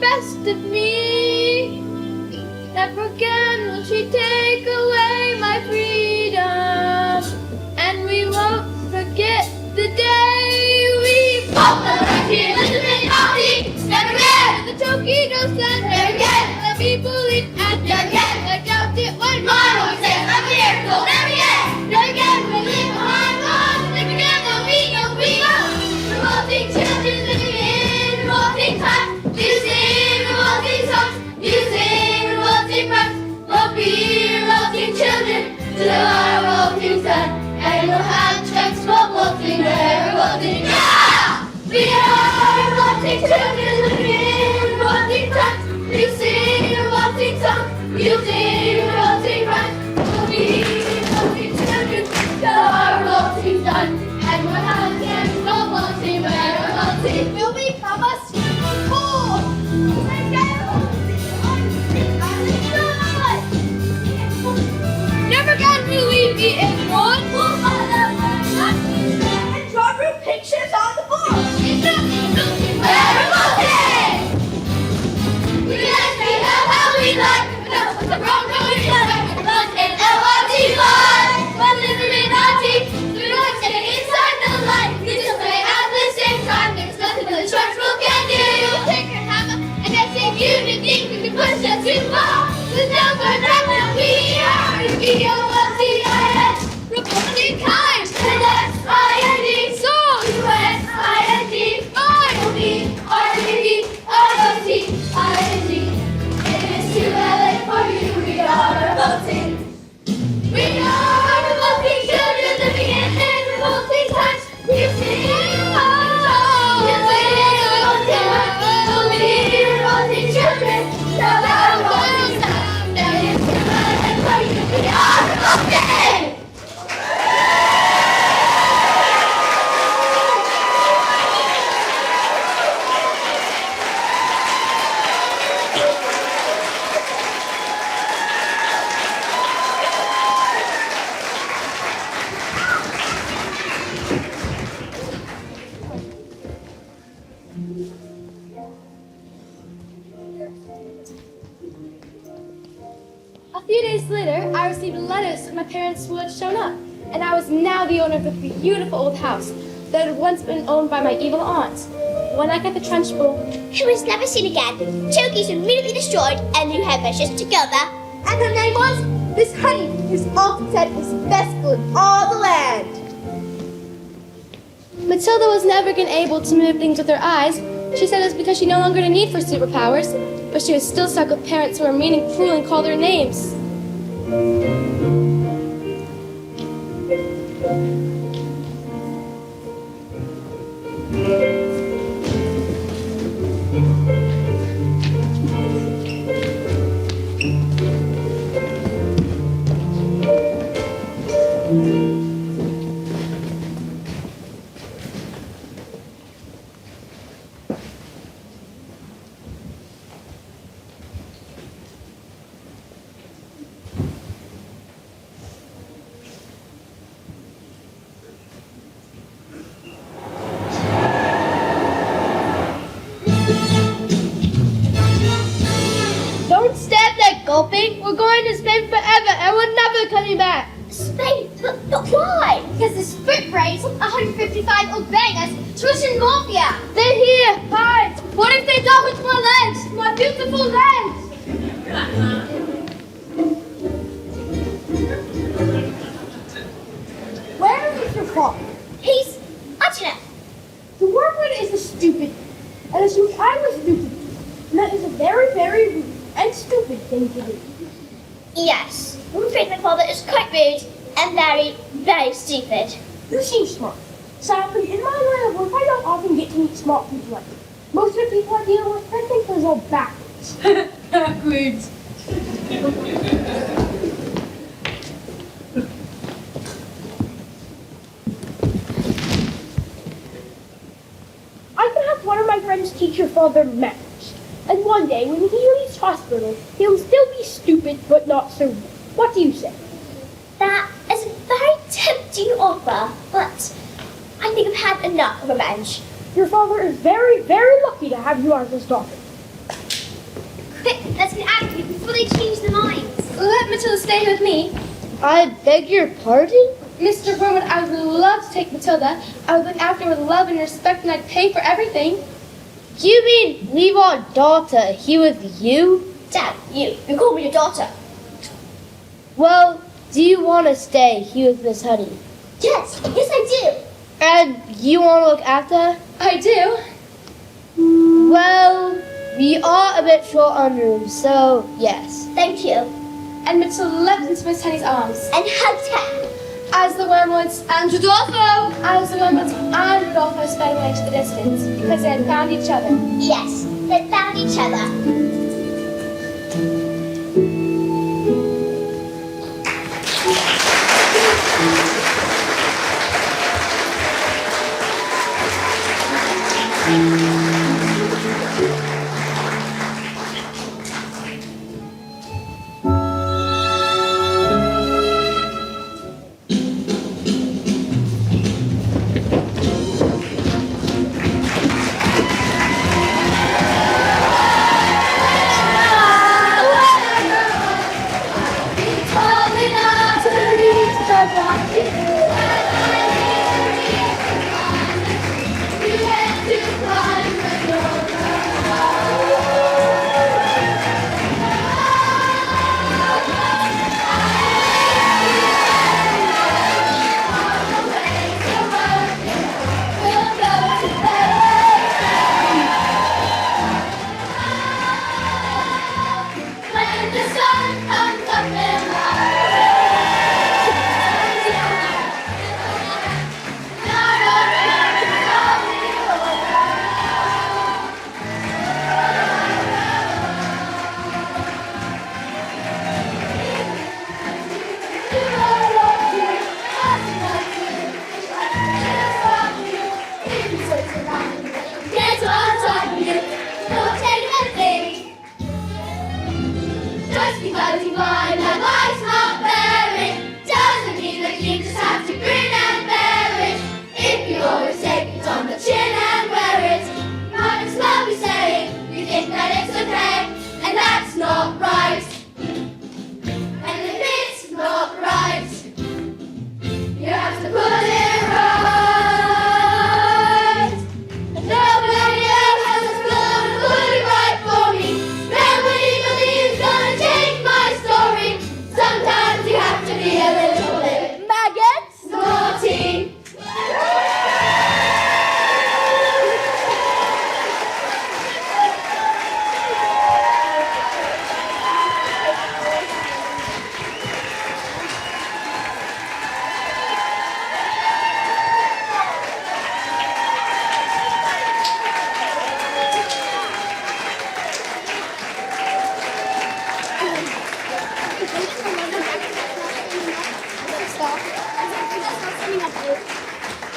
best of me. Never again will she take away my freedom, and we won't forget the day we Pop the rocky, Elizabeth Naughty, never again. the Tokido stand, Never again. the people eat and Never again. I doubt it one Mom said I'm here, so never again. Never again will we live behind walls. Never again will we go. Revolting children living in revolting times. Using revolting songs, using revolting rhymes. We'll be revolting children till our revolting son. And we'll have checks for revolting, we're revolting. Yeah! We are revolting children living in revolting times. Using revolting songs, using revolting rhymes. We'll be revolting children till our revolting son. And we'll have checks for revolting, we're revolting. We'll become a school. Never again will we be ignored. And draw group pictures on the board. We're revolting. We like to have how we like. Enough with the wrong going together. Love and LRT life. But living naughty. We like to get inside the light. We just play at the same time. There's nothing the church will can do. Take your hammer And that's if you didn't think we could push us too far. There's no burden that we are. We are LTIS. revolting times. And that's IND. So USIND. IOB. RDB. IND. It is too late for you. We are revolting. We are revolting children living in revolting times. We sing revolting children. Now they're revolting time. Now it's too late for you. We are revolting. A few days later, I received letters from my parents who had shown up, and I was now the owner of the beautiful old house that had once been owned by my evil aunt. When I got the trench bowl, She was never seen again. Tokies were immediately destroyed, and new headmistress took over. And her name was Miss Honey, who's often said was the best school in all the land. Matilda was never again able to move things with her eyes. She said it was because she no longer had a need for superpowers, but she was still stuck with parents who were mean and cruel and called her names. Don't stand there gulping. We're going to Spain forever and we're never coming back. Spain? But why? Because the sprint race 155 obeying us to Russian mafia. They're here. Hide. What if they don't with my legs? My beautiful legs. Where is Mr. Fogg? He's Archina. To work with is stupid, and assume I was stupid. And that is a very, very rude and stupid thing to do. Yes, I'm afraid my father is quite rude and very, very stupid. You seem smart. Sadly, in my line of work, I don't often get to meet smart people like you. Most of the people I deal with, I think they're all backwards. Backwards. I can have one of my friends teach your father manners. And one day, when he leaves hospital, he'll still be stupid, but not so rude. What do you say? That is a very tempting offer, but I think I've had enough of revenge. Your father is very, very lucky to have you as his daughter. Let's get out of here before they change their minds. Let Matilda stay with me. I beg your pardon? Mr. Gorman, I would love to take Matilda. I would look after her with love and respect, and I'd pay for everything. You mean leave our daughter here with you? Dad, you call me your daughter. Well, do you want to stay here with Miss Honey? Yes, I do. And you want to look after her? I do. Well, we are a bit short on room, so yes. Thank you. And Matilda leapt into Miss Honey's arms. And hugged her. As the wormwoods And Rodolfo! As the wormwoods and Rodolfo sped away into the distance, because they had found each other. Yes, they found each other.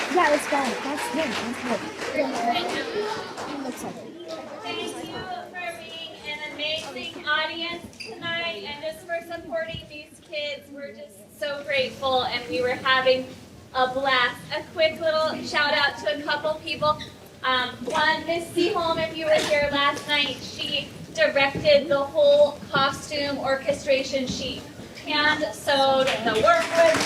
Yeah, let's go. That's him. Looks like it. Thank you for being an amazing audience tonight and just for supporting these kids. We're just so grateful and we were having a blast. A quick little shout out to a couple people. One, Miss Seaholm, if you were here last night, she directed the whole costume orchestration. She hand sewed the workwood.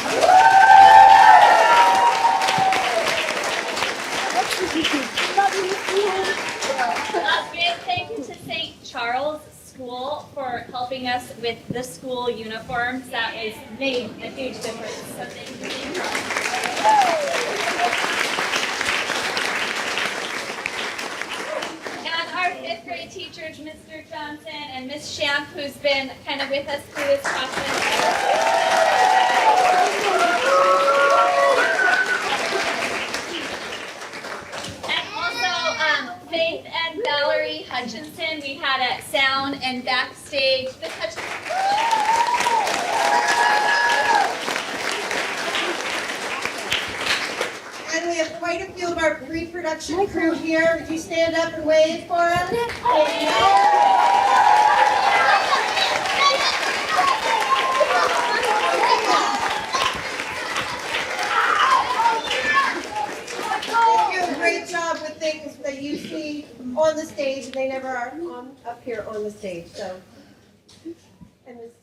A big thank you to St. Charles School for helping us with the school uniforms. That was made a huge difference. So thank you, St. Charles. And our 5th grade teachers, Mr. Johnson and Miss Shamp, who's been kind of with us through this process. Faith and Valerie Hutchinson, we had a sound and backstage. And we have quite a few of our pre-production crew here. Would you stand up and wave for us? Great job with things that you see on the stage, and they never are up here on the stage. So and this